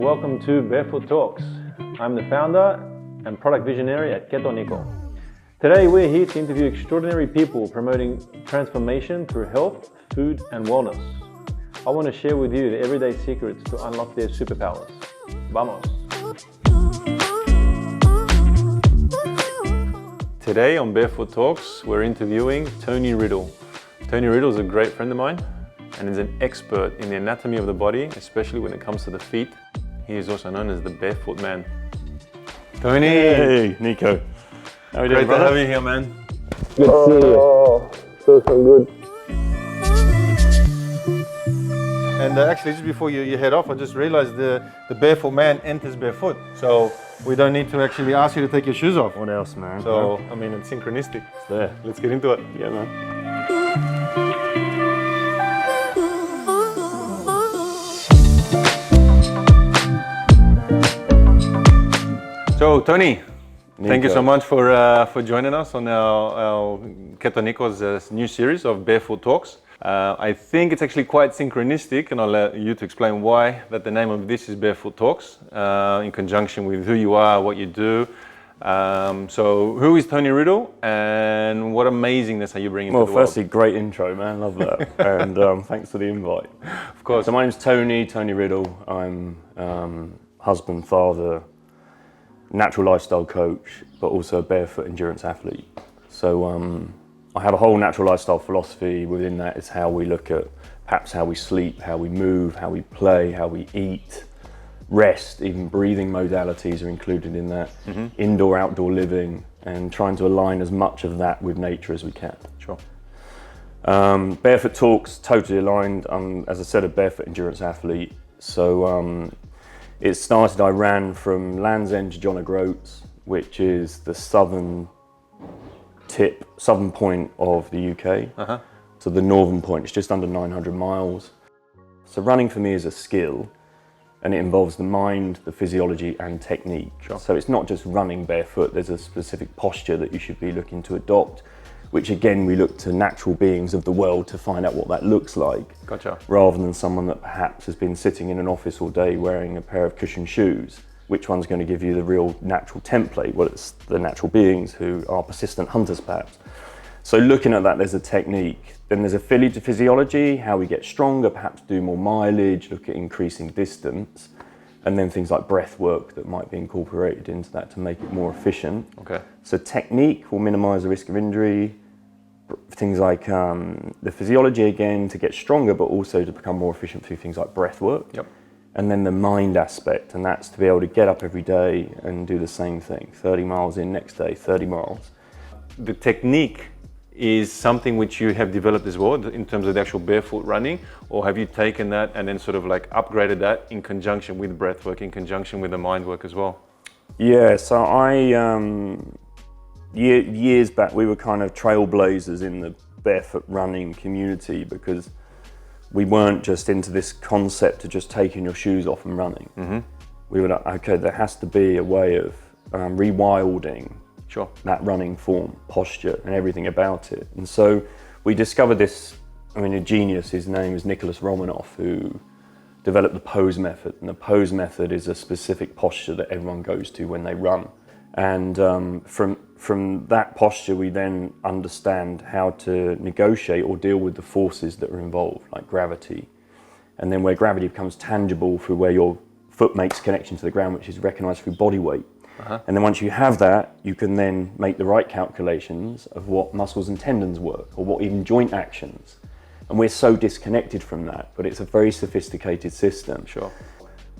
welcome to Barefoot Talks. I'm the founder and product visionary at Nico. Today we're here to interview extraordinary people promoting transformation through health, food and wellness. I want to share with you the everyday secrets to unlock their superpowers. Vamos! Today on Barefoot Talks, we're interviewing Tony Riddle. Tony Riddle is a great friend of mine and is an expert in the anatomy of the body, especially when it comes to the feet. He is also known as the Barefoot Man. Tony! Hey, Nico. How are you doing, Great brother? to have you here, man. Good to see you. Oh, feels so good. And actually, just before you head off, I just realized the Barefoot Man enters barefoot. So we don't need to actually ask you to take your shoes off. What else, man? So, I mean, it's synchronistic. It's there. Let's get into it. Yeah, man. So, Tony, thank you Nico. so much for joining us on our Nico's new series of Barefoot Talks. I think it's actually quite synchronistic, and I'll let you to explain why that the name of this is Barefoot Talks, in conjunction with who you are, what you do. So, who is Tony Riddle, and what amazingness are you bringing to the world? Well, firstly, great intro, man. Love that. And thanks for the invite. Of course. So my name's Tony Riddle. I'm husband, father, natural lifestyle coach, but also a barefoot endurance athlete. So I have a whole natural lifestyle philosophy. Within that is how we look at perhaps how we sleep, how we move, how we play, how we eat, rest, even breathing modalities are included in that, indoor, outdoor living, and trying to align as much of that with nature as we can. Sure. Barefoot Talks, totally aligned. I'm, as I said, a barefoot endurance athlete. So it started, I ran from Land's End to John O'Groats, which is the southern point of the UK, to the northern point. It's just under 900 miles. So running for me is a skill, and it involves the mind, the physiology and technique. Sure. So it's not just running barefoot, there's a specific posture that you should be looking to adopt, which again, we look to natural beings of the world to find out what that looks like. Gotcha. Rather than someone that perhaps has been sitting in an office all day wearing a pair of cushioned shoes. Which one's going to give you the real natural template? Well, it's the natural beings who are persistent hunters, perhaps. So looking at that, there's a technique. Then there's a physiology, how we get stronger, perhaps do more mileage, look at increasing distance, and then things like breath work that might be incorporated into that to make it more efficient. Okay. So technique will minimize the risk of injury. Things like the physiology, again, to get stronger, but also to become more efficient through things like breath work. Yep. And then the mind aspect, and that's to be able to get up every day and do the same thing. 30 miles in, next day, 30 miles. The technique is something which you have developed as well in terms of the actual barefoot running, or have you taken that and then sort of like upgraded that in conjunction with breath work, in conjunction with the mind work as well? Yeah, so years back, we were kind of trailblazers in the barefoot running community because we weren't just into this concept of just taking your shoes off and running. We were like, okay, there has to be a way of rewilding that running form, posture, and everything about it. And so we discovered this, I mean, a genius, his name is Nicholas Romanoff, who developed the pose method. And the pose method is a specific posture that everyone goes to when they run. And from that posture, we then understand how to negotiate or deal with the forces that are involved, like gravity. And then where gravity becomes tangible through where your foot makes connection to the ground, which is recognized through body weight. And then once you have that, you can then make the right calculations of what muscles and tendons work, or what even joint actions. And we're so disconnected from that, but it's a very sophisticated system. Sure.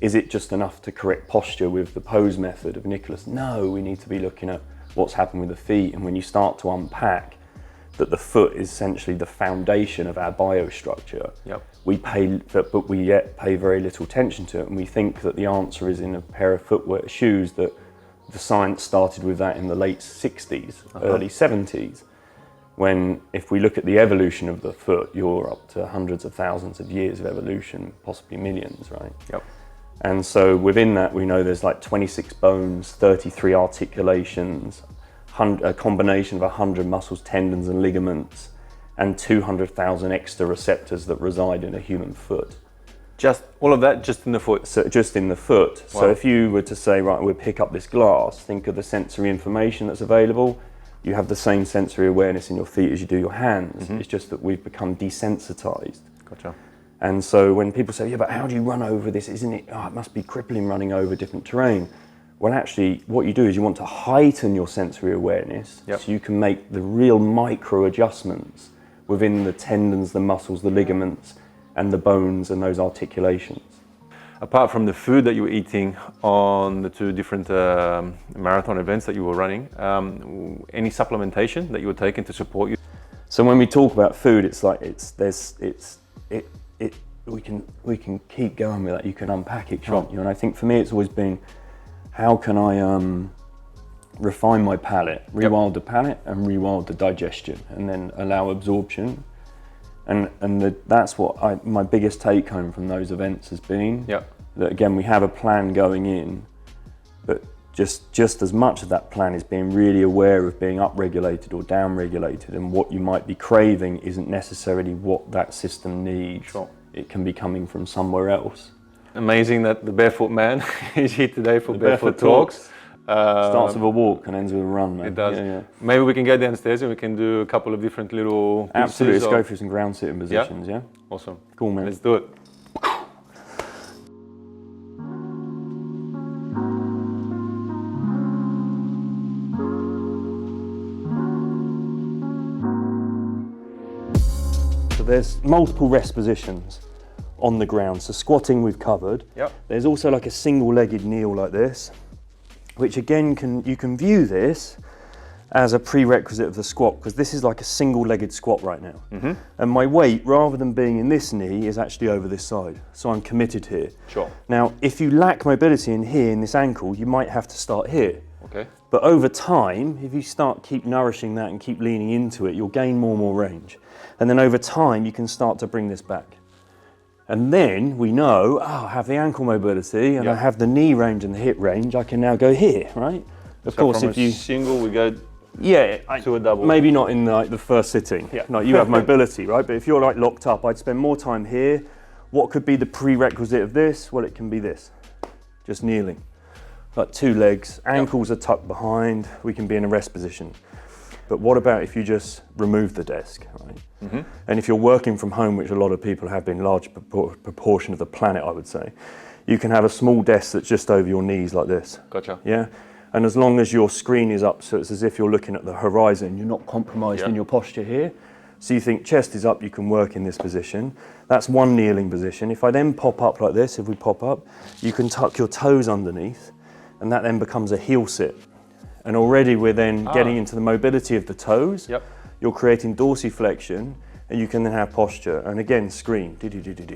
Is it just enough to correct posture with the pose method of Nicholas? No, we need to be looking at what's happened with the feet. And when you start to unpack that the foot is essentially the foundation of our biostructure, we yet pay very little attention to it. And we think that the answer is in a pair of footwear shoes, that the science started with that in the late 60s, early 70s. When if we look at the evolution of the foot, you're up to hundreds of thousands of years of evolution, possibly millions, right? Yep. And so within that, we know there's like 26 bones, 33 articulations, a combination of 100 muscles, tendons and ligaments, and 200,000 extra receptors that reside in a human foot. Just all of that just in the foot. So just in the foot. Wow. So if you were to say, right, we'll pick up this glass, think of the sensory information that's available. You have the same sensory awareness in your feet as you do your hands. It's just that we've become desensitized. Gotcha. And so when people say, yeah, but how do you run over this? Isn't it, it must be crippling running over different terrain. Well, actually, what you do is you want to heighten your sensory awareness so you can make the real micro adjustments within the tendons, the muscles, the ligaments, and the bones and those articulations. Apart from the food that you were eating on the 2 different marathon events that you were running, any supplementation that you were taking to support you? So when we talk about food, it's like we can keep going with that. You can unpack it, can't you? And I think for me, it's always been, how can I refine my palate, rewild the palate, and rewild the digestion, and then allow absorption. That's what my biggest take home from those events has been. That again, we have a plan going in, but just as much of that plan is being really aware of being upregulated or downregulated, and what you might be craving isn't necessarily what that system needs. It can be coming from somewhere else. Amazing that the Barefoot Man is here today for Barefoot Talks. Starts with a walk and ends with a run, man. It does. Yeah. Maybe we can get downstairs and we can do a couple of different little Absolutely, let's go through some ground sitting positions, yeah? Awesome. Cool, man. Let's do it. So there's multiple rest positions on the ground. So squatting we've covered. There's also like a single-legged kneel like this, which again you can view this as a prerequisite of the squat, because this is like a single-legged squat right now. And my weight, rather than being in this knee, is actually over this side. So I'm committed here. Now, if you lack mobility in here, in this ankle, you might have to start here. But over time, if you keep nourishing that and keep leaning into it, you'll gain more and more range. And then over time, you can start to bring this back. And then we know, I have the ankle mobility and I have the knee range and the hip range, I can now go here, right? Of course, from if you single, we go to a double. Maybe not in the first sitting. No, you have mobility, right? But if you're like locked up, I'd spend more time here. What could be the prerequisite of this? Well, it can be this, just kneeling. Like 2 legs, ankles are tucked behind, we can be in a rest position. But what about if you just remove the desk, right? And if you're working from home, which a lot of people have been, large proportion of the planet, I would say, you can have a small desk that's just over your knees like this. Yeah? And as long as your screen is up, so it's as if you're looking at the horizon, you're not compromised in your posture here. So you think chest is up, you can work in this position. That's one kneeling position. If I then pop up like this, if we pop up, you can tuck your toes underneath, and that then becomes a heel sit. And already we're then getting into the mobility of the toes. You're creating dorsiflexion, and you can then have posture. And again, screen.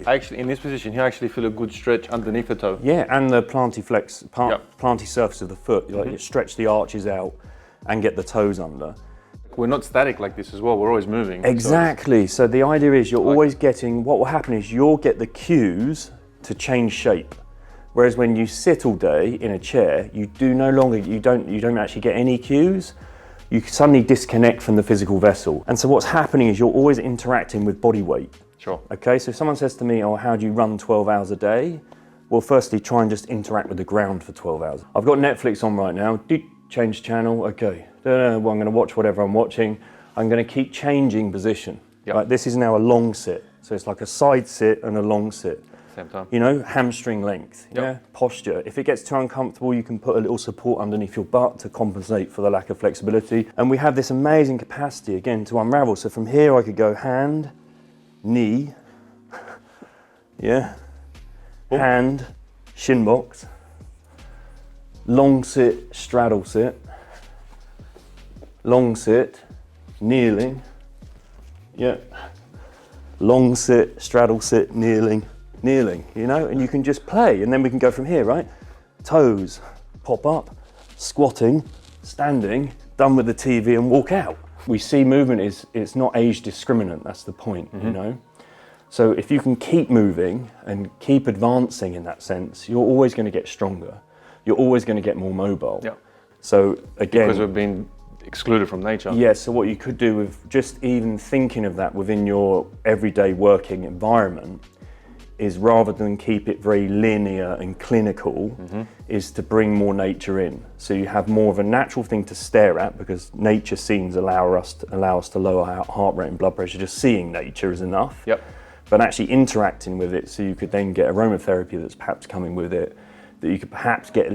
Actually, in this position here, I actually feel a good stretch underneath the toe. Yeah, and the planty surface of the foot. Like you stretch the arches out and get the toes under. We're not static like this as well. We're always moving. Exactly. So the idea is you're always getting, what will happen is you'll get the cues to change shape. Whereas when you sit all day in a chair, you don't actually get any cues. You suddenly disconnect from the physical vessel. And so what's happening is you're always interacting with body weight. Okay, so if someone says to me, how do you run 12 hours a day? Well, firstly, try and just interact with the ground for 12 hours. I've got Netflix on right now, change channel, okay. Well, I'm gonna watch whatever I'm watching. I'm gonna keep changing position. Right, this is now a long sit. So it's like a side sit and a long sit. Same time. You know, hamstring length, posture. If it gets too uncomfortable, you can put a little support underneath your butt to compensate for the lack of flexibility. And we have this amazing capacity, again, to unravel. So from here, I could go hand, knee, hand, shin box, long sit, straddle sit, long sit, kneeling, long sit, straddle sit, kneeling, you know, and you can just play, and then we can go from here, right? Toes, pop up, squatting, standing, done with the TV and walk out. We see movement it's not age discriminant, that's the point, you know? So if you can keep moving and keep advancing in that sense, you're always going to get stronger. You're always going to get more mobile. So again, because we've been excluded from nature. Yeah, so what you could do with just even thinking of that within your everyday working environment is rather than keep it very linear and clinical, is to bring more nature in. So you have more of a natural thing to stare at, because nature scenes allow us to lower our heart rate and blood pressure. Just seeing nature is enough. Yep. But actually interacting with it, so you could then get aromatherapy that's perhaps coming with it, that you could perhaps get,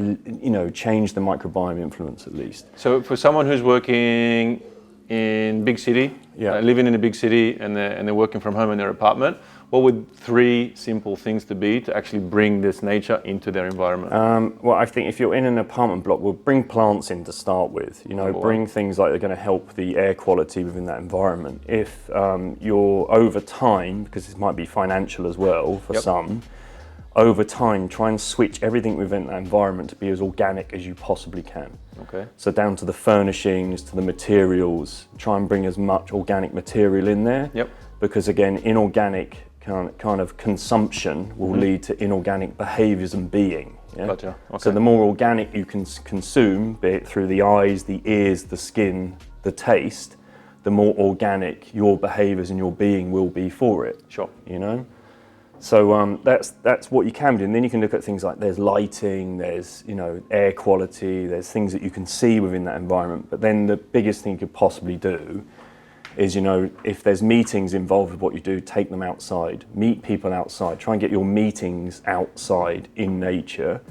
change the microbiome influence at least. So for someone who's working in big city, living in a big city, and they're working from home in their apartment, what would 3 simple things to be to actually bring this nature into their environment? Well, I think if you're in an apartment block, we'll bring plants in to start with. Bring things like they're going to help the air quality within that environment. If you're over time, because this might be financial as well for some, over time, try and switch everything within that environment to be as organic as you possibly can. Okay. So down to the furnishings, to the materials, try and bring as much organic material in there. Yep. Because again, inorganic kind of consumption will lead to inorganic behaviours and being. Yeah? Gotcha. Okay. So the more organic you can consume, be it through the eyes, the ears, the skin, the taste, the more organic your behaviours and your being will be for it. Sure. So that's what you can do, and then you can look at things like there's lighting, there's air quality, there's things that you can see within that environment. But then the biggest thing you could possibly do is, if there's meetings involved with what you do, take them outside, meet people outside, try and get your meetings outside in nature.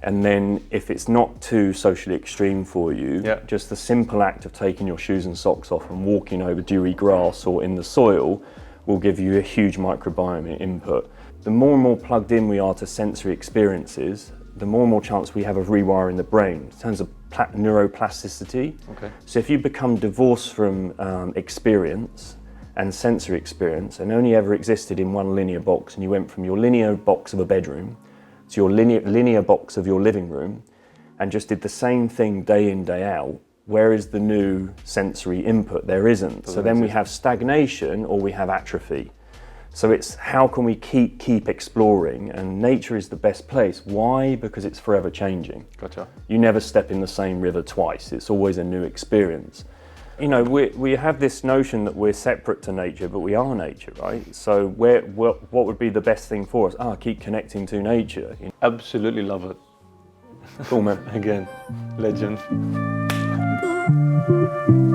And then if it's not too socially extreme for you, just the simple act of taking your shoes and socks off and walking over dewy grass or in the soil will give you a huge microbiome input. The more and more plugged in we are to sensory experiences, the more and more chance we have of rewiring the brain in terms of neuroplasticity. Okay. So if you become divorced from experience and sensory experience and only ever existed in one linear box, and you went from your linear box of a bedroom to your linear box of your living room and just did the same thing day in, day out, where is the new sensory input? There isn't. So then we have stagnation or we have atrophy. So it's how can we keep exploring, and nature is the best place. Why? Because it's forever changing. Gotcha. You never step in the same river twice. It's always a new experience. We have this notion that we're separate to nature, but we are nature, right? So what would be the best thing for us? Keep connecting to nature. Absolutely love it. Cool, man. Again, legend. Ooh.